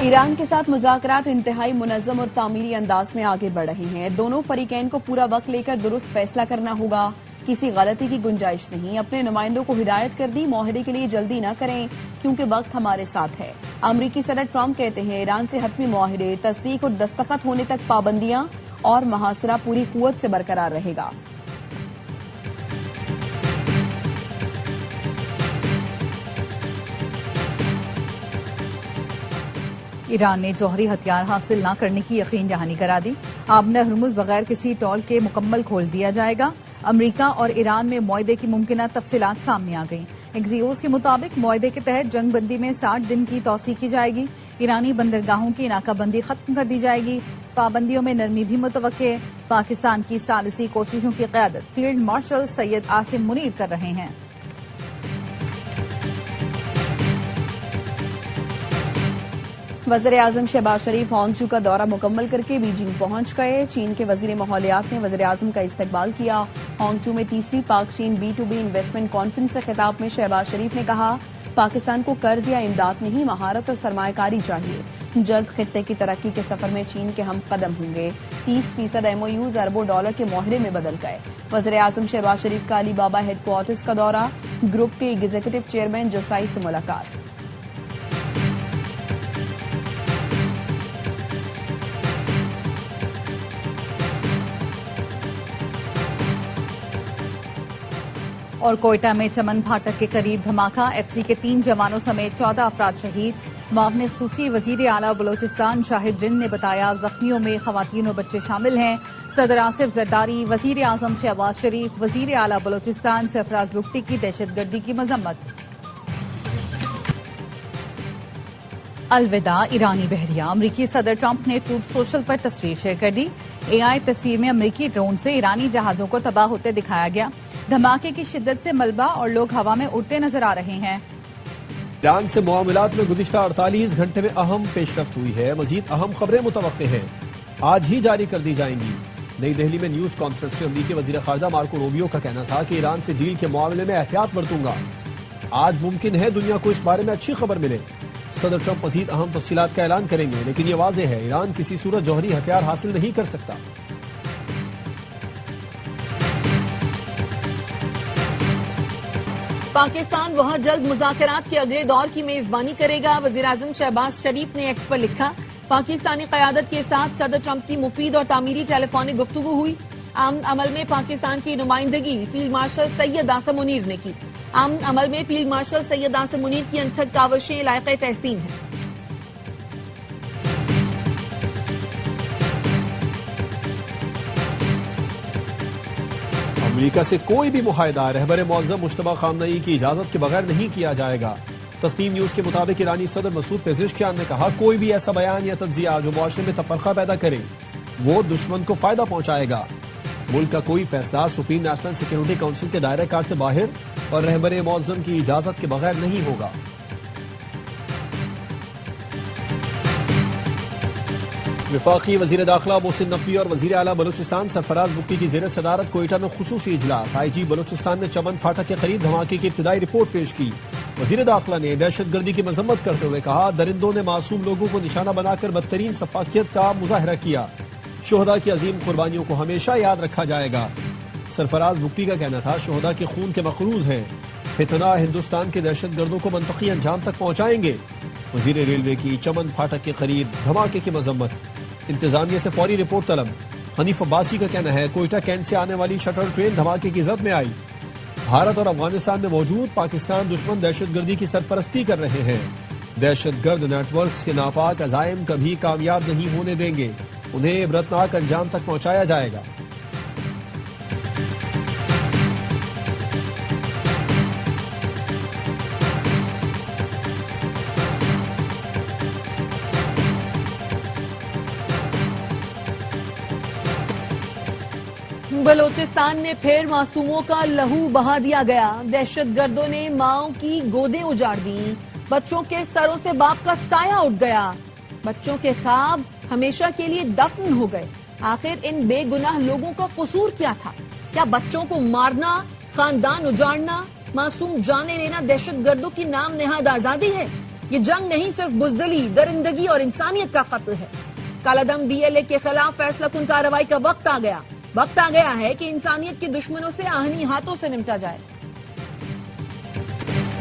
ایران کے ساتھ مذاکرات انتہائی منظم اور تعمیری انداز میں آگے بڑھ رہے ہیں. دونوں فریقین کو پورا وقت لے کر درست فیصلہ کرنا ہوگا. کسی غلطی کی گنجائش نہیں. اپنے نمائندوں کو ہدایت کر دی معاہدے کے لیے جلدی نہ کریں کیونکہ وقت ہمارے ساتھ ہے. امریکی صدر ٹرمپ کہتے ہیں ایران سے حتمی معاہدے تصدیق اور دستخط ہونے تک پابندیاں اور محاصرہ پوری قوت سے برقرار رہے گا. ایران نے جوہری ہتھیار حاصل نہ کرنے کی یقین دہانی کرا دی. آبنہ ہرمز بغیر کسی ٹول کے مکمل کھول دیا جائے گا. امریکہ اور ایران میں معاہدے کی ممکنہ تفصیلات سامنے آ گئیں. ایکزیوس کے مطابق معاہدے کے تحت جنگ بندی میں 60 دن کی توسیع کی جائے گی. ایرانی بندرگاہوں کی ناکہ بندی ختم کر دی جائے گی. پابندیوں میں نرمی بھی متوقع. پاکستان کی ثالثی کوششوں کی قیادت فیلڈ مارشل سید عاصم منیر کر رہے ہیں. وزیراعظم شہباز شریف ہانگجو کا دورہ مکمل کر کے بیجنگ پہنچ گئے. چین کے وزیر ماحولیات نے وزیراعظم کا استقبال کیا. ہانگجو میں تیسری پاک چین B2B انویسٹمنٹ کانفرنس سے خطاب میں شہباز شریف نے کہا پاکستان کو قرض یا امداد نہیں مہارت اور سرمایہ کاری چاہیے. جلد خطے کی ترقی کے سفر میں چین کے ہم قدم ہوں گے. 30% MOUs اربوں ڈالر کے معاہدے میں بدل گئے. وزیراعظم شہباز شریف کا علی بابا ہیڈ کوارٹرز کا دورہ. گروپ کے ایگزیکٹو چیئرمین جوسائی سے ملاقات. اور کوئٹہ میں چمن پھاٹک کے قریب دھماکہ. FC کے 3 جوانوں سمیت 14 افراد شہید. معاون خصوصی وزیر اعلیٰ بلوچستان شاہد رند نے بتایا زخمیوں میں خواتین اور بچے شامل ہیں. صدر آصف زرداری، وزیر اعظم شہباز شریف، وزیر اعلیٰ بلوچستان سرفراز بگٹی کی دہشت گردی کی مذمت. الوداع ایرانی بحریہ. امریکی صدر ٹرمپ نے ٹروتھ سوشل پر تصویر شیئر کر دی. AI تصویر میں امریکی ڈرون سے ایرانی جہازوں کو تباہ ہوتے دکھایا گیا. دھماکے کی شدت سے ملبہ اور لوگ ہوا میں اڑتے نظر آ رہے ہیں. ایران سے معاملات میں گزشتہ 48 گھنٹے میں اہم پیش رفت ہوئی ہے. مزید اہم خبریں متوقع ہیں. آج ہی جاری کر دی جائیں گی. نئی دہلی میں نیوز کانفرنس میں امریکی وزیر خارجہ مارکو روبیو کا کہنا تھا کہ ایران سے ڈیل کے معاملے میں احتیاط برتوں گا. آج ممکن ہے دنیا کو اس بارے میں اچھی خبر ملے. صدر ٹرمپ مزید اہم تفصیلات کا اعلان کریں گے لیکن یہ واضح ہے ایران کسی صورت جوہری ہتھیار حاصل نہیں کر سکتا. پاکستان وہاں جلد مذاکرات کے اگلے دور کی میزبانی کرے گا. وزیراعظم شہباز شریف نے ایکس پر لکھا پاکستانی قیادت کے ساتھ صدر ٹرمپ کی مفید اور تعمیری ٹیلی فونک گفتگو ہوئی. امن عمل میں پاکستان کی نمائندگی فیلڈ مارشل سید عاصم منیر نے کی. امن عمل میں فیلڈ مارشل سید عاصم منیر کی انتھک کاوشیں لائق تحسین ہیں. امریکہ سے کوئی بھی معاہدہ رہبر معظم مجتبی خامنئی کی اجازت کے بغیر نہیں کیا جائے گا. تسنیم نیوز کے مطابق ایرانی صدر مسعود پزشکیان نے کہا کوئی بھی ایسا بیان یا تجزیہ جو معاشرے میں تفرقہ پیدا کرے وہ دشمن کو فائدہ پہنچائے گا. ملک کا کوئی فیصلہ سپریم نیشنل سیکیورٹی کونسل کے دائرہ کار سے باہر اور رہبر معظم کی اجازت کے بغیر نہیں ہوگا. وفاقی وزیر داخلہ محسن نقوی اور وزیر اعلیٰ بلوچستان سرفراز بگٹی کی زیر صدارت کوئٹہ میں خصوصی اجلاس. IG بلوچستان نے چمن پھاٹک کے قریب دھماکے کی ابتدائی رپورٹ پیش کی. وزیر داخلہ نے دہشت گردی کی مذمت کرتے ہوئے کہا درندوں نے معصوم لوگوں کو نشانہ بنا کر بدترین سفاکیت کا مظاہرہ کیا. شہداء کی عظیم قربانیوں کو ہمیشہ یاد رکھا جائے گا. سرفراز بگٹی کا کہنا تھا شہداء کے خون کے مقروض ہیں. فتنہ ہندوستان کے دہشت گردوں کو منطقی انجام تک پہنچائیں گے. وزیر ریلوے کی چمن پھاٹک کے قریب دھماکے کی مذمت. انتظامیہ سے فوری رپورٹ طلب. حنیف عباسی کا کہنا ہے کوئٹہ کینٹ سے آنے والی شٹل ٹرین دھماکے کی زد میں آئی. بھارت اور افغانستان میں موجود پاکستان دشمن دہشت گردی کی سرپرستی کر رہے ہیں. دہشت گرد نیٹ ورکس کے ناپاک عزائم کبھی کامیاب نہیں ہونے دیں گے. انہیں عبرتناک انجام تک پہنچایا جائے گا. بلوچستان میں پھر معصوموں کا لہو بہا دیا گیا. دہشت گردوں نے ماؤں کی گودیں اجاڑ دیں. بچوں کے سروں سے باپ کا سایہ اٹھ گیا. بچوں کے خواب ہمیشہ کے لیے دفن ہو گئے. آخر ان بے گناہ لوگوں کا قصور کیا تھا؟ کیا بچوں کو مارنا، خاندان اجاڑنا، معصوم جانیں لینا دہشت گردوں کی نام نہاد آزادی ہے؟ یہ جنگ نہیں، صرف بزدلی، درندگی اور انسانیت کا قتل ہے۔ کالعدم BLA کے خلاف فیصلہ کن کارروائی کا وقت آ گیا۔ وقت آ گیا ہے کہ انسانیت کے دشمنوں سے آہنی ہاتھوں سے نمٹا جائے۔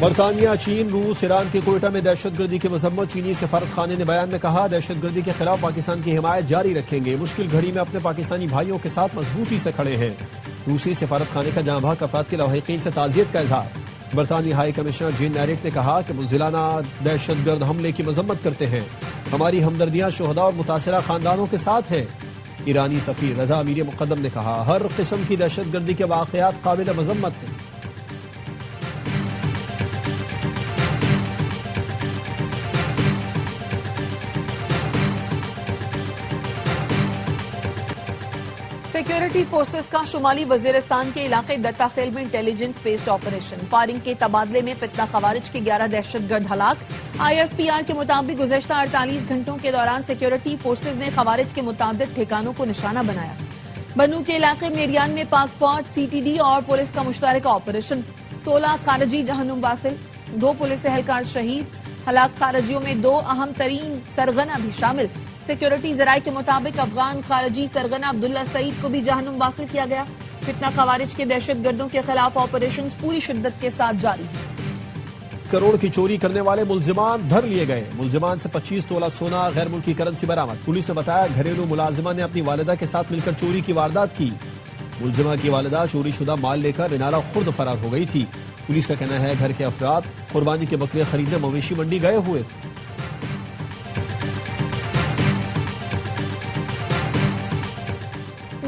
برطانیہ، چین، روس، ایران کے کوئٹہ میں دہشت گردی کی مذمت۔ چینی سفارت خانے نے بیان میں کہا، دہشت گردی کے خلاف پاکستان کی حمایت جاری رکھیں گے، مشکل گھڑی میں اپنے پاکستانی بھائیوں کے ساتھ مضبوطی سے کھڑے ہیں۔ روسی سفارت خانے کا جاں بحق افراد کے لواحقین سے تعزیت کا اظہار۔ برطانوی ہائی کمشنر جین نیریٹ نے کہا کہ بزدلانہ دہشت گرد حملے کی مذمت کرتے ہیں، ہماری ہمدردیاں شہداء اور متاثرہ خاندانوں کے ساتھ ہیں۔ ایرانی سفیر رضا امیر مقدم نے کہا، ہر قسم کی دہشت گردی کے واقعات قابل مذمت ہیں۔ سیکیورٹی فورسز کا شمالی وزیرستان کے علاقے دتا خیل میں انٹیلیجنس بیسڈ آپریشن۔ فائرنگ کے تبادلے میں فتنہ خوارج کے 11 دہشت گرد ہلاک۔ ISPR کے مطابق گزشتہ 48 گھنٹوں کے دوران سیکیورٹی فورسز نے خوارج کے متعدد ٹھکانوں کو نشانہ بنایا۔ بنو کے علاقے میریان میں پاک فوج، CTD اور پولیس کا مشترکہ آپریشن۔ 16 خارجی جہنم واصل، 2 پولیس اہلکار شہید۔ ہلاک خارجیوں میں 2 اہم ترین سرغنہ بھی شامل۔ سیکیورٹی ذرائع کے مطابق افغان خارجی سرغنہ عبداللہ سعید کو بھی جہنم واصل کیا گیا۔ فتنہ خوارج کے دہشت گردوں کے خلاف آپریشنز پوری شدت کے ساتھ جاری ہیں۔ کروڑ کی چوری کرنے والے ملزمان دھر لیے گئے۔ ملزمان سے 25 تولہ سونا، غیر ملکی کرنسی برآمد۔ پولیس نے بتایا، گھریلو ملازمہ نے اپنی والدہ کے ساتھ مل کر چوری کی واردات کی۔ ملزمہ کی والدہ چوری شدہ مال لے کر رینالہ خرد فرار ہو گئی تھی۔ پولیس کا کہنا ہے، گھر کے افراد قربانی کے بکرے خریدنے مویشی منڈی گئے ہوئے تھے۔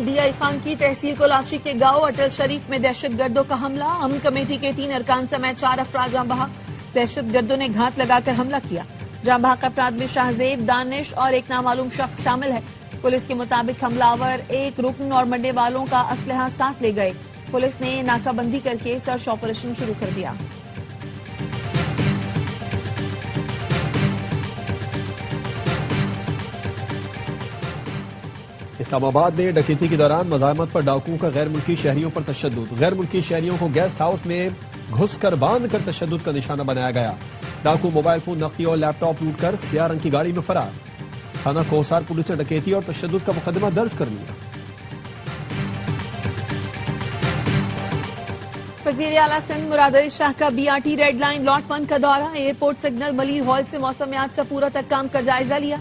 DI خان کی تحصیل کولاچی کے گاؤں اٹل شریف میں دہشت گردوں کا حملہ۔ امن کمیٹی کے 3 ارکان سمیت 4 افراد جاں بحق۔ دہشت گردوں نے گھات لگا کر حملہ کیا۔ جاں بحق افراد میں شاہزیب، دانش اور ایک نامعلوم شخص شامل ہے۔ پولیس کے مطابق حملہ آور ایک رکن اور منڈے والوں کا اسلحہ ساتھ لے گئے۔ پولیس نے ناکہ بندی کر کے سرچ آپریشن شروع کر دیا۔ اسلام آباد میں ڈکیتی کے دوران مزاحمت پر ڈاکوؤں کا غیر ملکی شہریوں پر تشدد۔ غیر ملکی شہریوں کو گیسٹ ہاؤس میں گھس کر باندھ کر تشدد کا نشانہ بنایا گیا۔ ڈاکو موبائل فون، نقدی اور لیپ ٹاپ لوٹ کر سیاہ رنگ کی گاڑی میں فرار۔ تھانہ کوسار پولیس نے ڈکیتی اور تشدد کا مقدمہ درج کر لیا۔ وزیر اعلیٰ سندھ مراد علی شاہ کا BRT ریڈ لائن لاٹ 1 کا دورہ۔ ایئرپورٹ سگنل ملیر ہال سے موسمیات سے پورا تک کام کا جائزہ لیا۔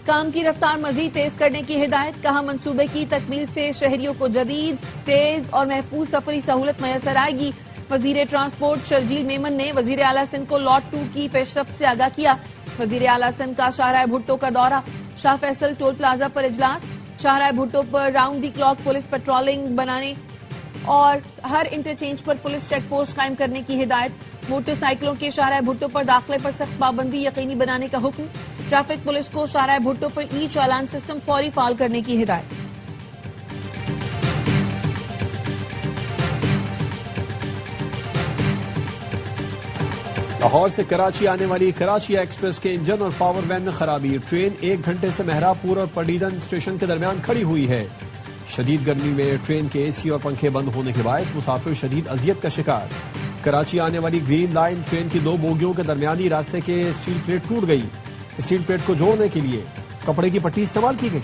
کام کی رفتار مزید تیز کرنے کی ہدایت۔ کہا، منصوبے کی تکمیل سے شہریوں کو جدید، تیز اور محفوظ سفری سہولت میسر آئے گی۔ وزیر ٹرانسپورٹ شرجیل میمن نے وزیر اعلیٰ سندھ کو لاٹ 2 کی پیشرفت سے آگاہ کیا۔ وزیر اعلیٰ سندھ کا شاہراہ بھٹو کا دورہ۔ شاہ فیصل ٹول پلازا پر اجلاس۔ شاہراہ بھٹو پر round the clock police patrolling بنانے اور ہر انٹرچینج پر پولیس چیک پوسٹ قائم کرنے کی ہدایت۔ موٹر سائیکلوں کے شاہراہ بھٹو پر داخلے پر سخت پابندی یقینی بنانے کا حکم۔ ٹریفک پولیس کو شاہراہ بھٹو پر ای چالان سسٹم فوری فعال کرنے کی ہدایت۔ لاہور سے کراچی آنے والی کراچی ایکسپریس کے انجن اور پاور وین میں خرابی۔ ٹرین 1 گھنٹے سے مہراب پور اور پڈیدن اسٹیشن کے درمیان کھڑی ہوئی ہے۔ شدید گرمی میں ٹرین کے AC اور پنکھے بند ہونے کے باعث مسافر شدید اذیت کا شکار۔ کراچی آنے والی گرین لائن ٹرین کی 2 بوگیوں کے درمیانی راستے کے اسٹیل پلیٹ ٹوٹ گئی۔ اسٹیل پلیٹ کو جوڑنے کے لیے کپڑے کی پٹی استعمال کی گئی۔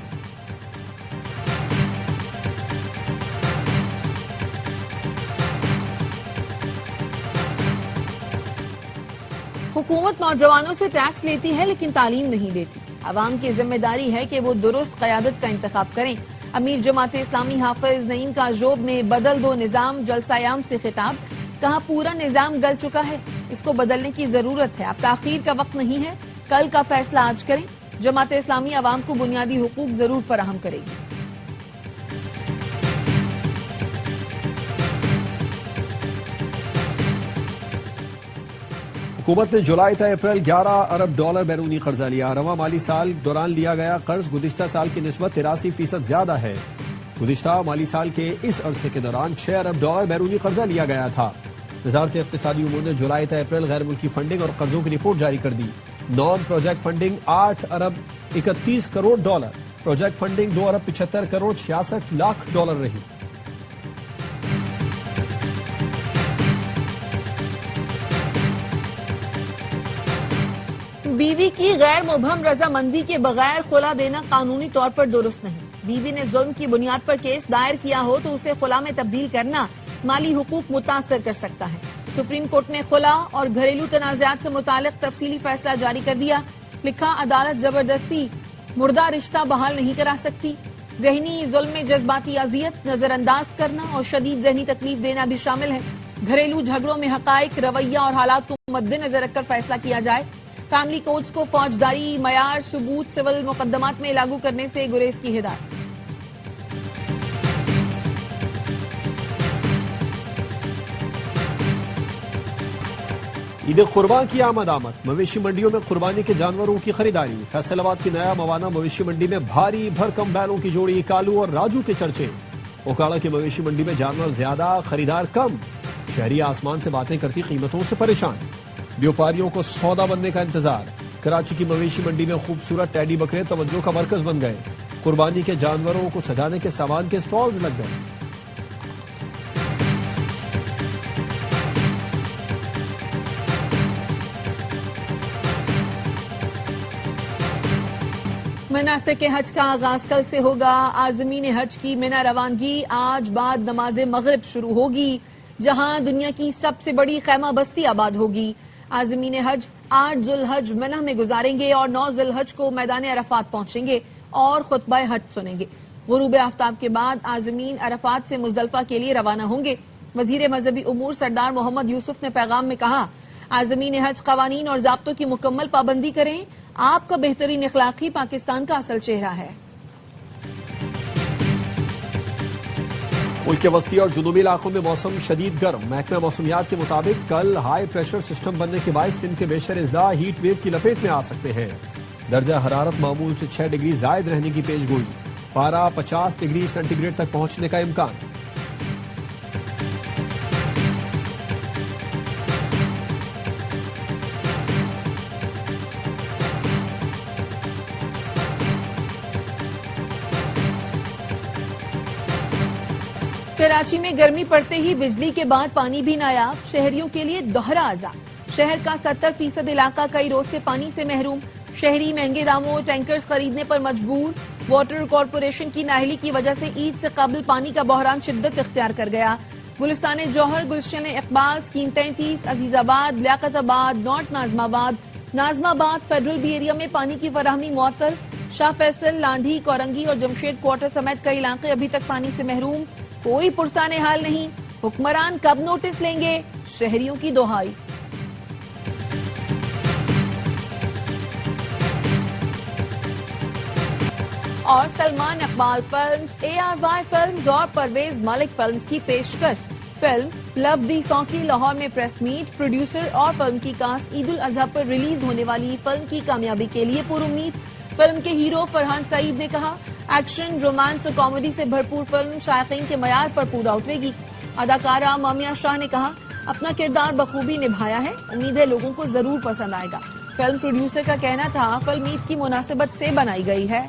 حکومت نوجوانوں سے ٹیکس لیتی ہے لیکن تعلیم نہیں دیتی۔ عوام کی ذمہ داری ہے کہ وہ درست قیادت کا انتخاب کریں۔ امیر جماعت اسلامی حافظ نعیم کا جوب میں بدل دو نظام جلسہ عام سے خطاب۔ کہا، پورا نظام گل چکا ہے، اس کو بدلنے کی ضرورت ہے، اب تاخیر کا وقت نہیں ہے، کل کا فیصلہ آج کریں۔ جماعت اسلامی عوام کو بنیادی حقوق ضرور فراہم کرے گی۔ حکومت نے جولائی تا اپریل 11 ارب ڈالر بیرونی قرضہ لیا۔ رواں مالی سال دوران لیا گیا قرض گزشتہ سال کی نسبت 83% زیادہ ہے۔ گزشتہ مالی سال کے اس عرصے کے دوران 6 ارب ڈالر بیرونی قرضہ لیا گیا تھا۔ وزارت اقتصادی امور نے جولائی تا اپریل غیر ملکی فنڈنگ اور قرضوں کی رپورٹ جاری کر دی۔ نان پروجیکٹ فنڈنگ 8 ارب 31 کروڑ ڈالر، پروجیکٹ فنڈنگ 2 ارب 75 کروڑ 66 لاکھ ڈالر رہی۔ بیوی کی غیر مبہم رضامندی کے بغیر خلا دینا قانونی طور پر درست نہیں. بیوی نے ظلم کی بنیاد پر کیس دائر کیا ہو تو اسے خلا میں تبدیل کرنا مالی حقوق متاثر کر سکتا ہے. سپریم کورٹ نے خلا اور گھریلو تنازعات سے متعلق تفصیلی فیصلہ جاری کر دیا. لکھا عدالت زبردستی مردہ رشتہ بحال نہیں کرا سکتی. ذہنی ظلم میں جذباتی اذیت، نظر انداز کرنا اور شدید ذہنی تکلیف دینا بھی شامل ہے. گھریلو جھگڑوں میں حقائق، رویہ اور حالات کو مد نظر رکھ کر فیصلہ کیا جائے. فیملی کوڈز کو فوجداری معیار ثبوت سول مقدمات میں لاگو کرنے سے گریز کی ہدایت. عید قربان کی آمد. مویشی منڈیوں میں قربانی کے جانوروں کی خریداری. فیصل آباد کی نیا موانہ مویشی منڈی میں بھاری بھرکم بیلوں کی جوڑی کالو اور راجو کے چرچے. اوکاڑا کی مویشی منڈی میں جانور زیادہ، خریدار کم. شہری آسمان سے باتیں کرتی قیمتوں سے پریشان. بیوپاریوں کو سودا بننے کا انتظار. کراچی کی مویشی منڈی میں خوبصورت ٹیڈی بکرے توجہ کا مرکز بن گئے. قربانی کے جانوروں کو سجانے کے سامان کے سٹالز لگ گئے. مناسک حج کا آغاز کل سے ہوگا. عازمین حج کی منا روانگی آج بعد نماز مغرب شروع ہوگی، جہاں دنیا کی سب سے بڑی خیمہ بستی آباد ہوگی. عازمین حج 8 ذوالحج منہ میں گزاریں گے اور 9 ذوالحج کو میدان عرفات پہنچیں گے اور خطبہ حج سنیں گے. غروب آفتاب کے بعد عازمین عرفات سے مزدلفہ کے لیے روانہ ہوں گے. وزیر مذہبی امور سردار محمد یوسف نے پیغام میں کہا، عازمین حج قوانین اور ضابطوں کی مکمل پابندی کریں. آپ کا بہترین اخلاق ہی پاکستان کا اصل چہرہ ہے. ملک کے وسطی اور جنوبی علاقوں میں موسم شدید گرم. محکمہ موسمیات کے مطابق کل ہائی پریشر سسٹم بننے کے باعث سندھ کے بیشتر اضلاع ہیٹ ویو کی لپیٹ میں آ سکتے ہیں. درجہ حرارت معمول سے 6 ڈگری زائد رہنے کی پیش گوئی. پارہ 50 ڈگری سینٹی گریڈ تک پہنچنے کا امکان. کراچی میں گرمی پڑتے ہی بجلی کے بعد پانی بھی نایاب. شہریوں کے لیے دوہرا عذاب. شہر کا 70% علاقہ کئی روز سے پانی سے محروم. شہری مہنگے داموں ٹینکرز خریدنے پر مجبور. واٹر کارپوریشن کی نااہلی کی وجہ سے عید سے قبل پانی کا بحران شدت اختیار کر گیا. گلستان جوہر، گلشن اقبال، اسکیم 33، عزیز آباد، لیاقت آباد، نارتھ نازم آباد، نازم آباد فیڈرل بی ایریا میں پانی کی فراہمی معطل. شاہ فیصل، لانڈھی، کورنگی اور جمشید کوارٹر سمیت کئی علاقے ابھی تک پانی سے محروم. کوئی پرسان حال نہیں. حکمران کب نوٹس لیں گے؟ شہریوں کی دہائی. اور Salman Iqbal films, ARY films اور پرویز ملک فلمز کی پیشکش. فلم لو دی سانگ کی لاہور میں پریس میٹ. پروڈیوسر اور فلم کی کاسٹ عید الاضحیٰ پر ریلیز ہونے والی فلم کی کامیابی کے لیے پر امید. فلم کے ہیرو فرحان سعید نے کہا، ایکشن، رومانس اور کامیڈی سے بھرپور فلم شائقین کے معیار پر پورا اترے گی. اداکارہ مامیہ شاہ نے کہا، اپنا کردار بخوبی نبھایا ہے، امید ہے لوگوں کو ضرور پسند آئے گا. فلم پروڈیوسر کا کہنا تھا، فلم عید کی مناسبت سے بنائی گئی ہے.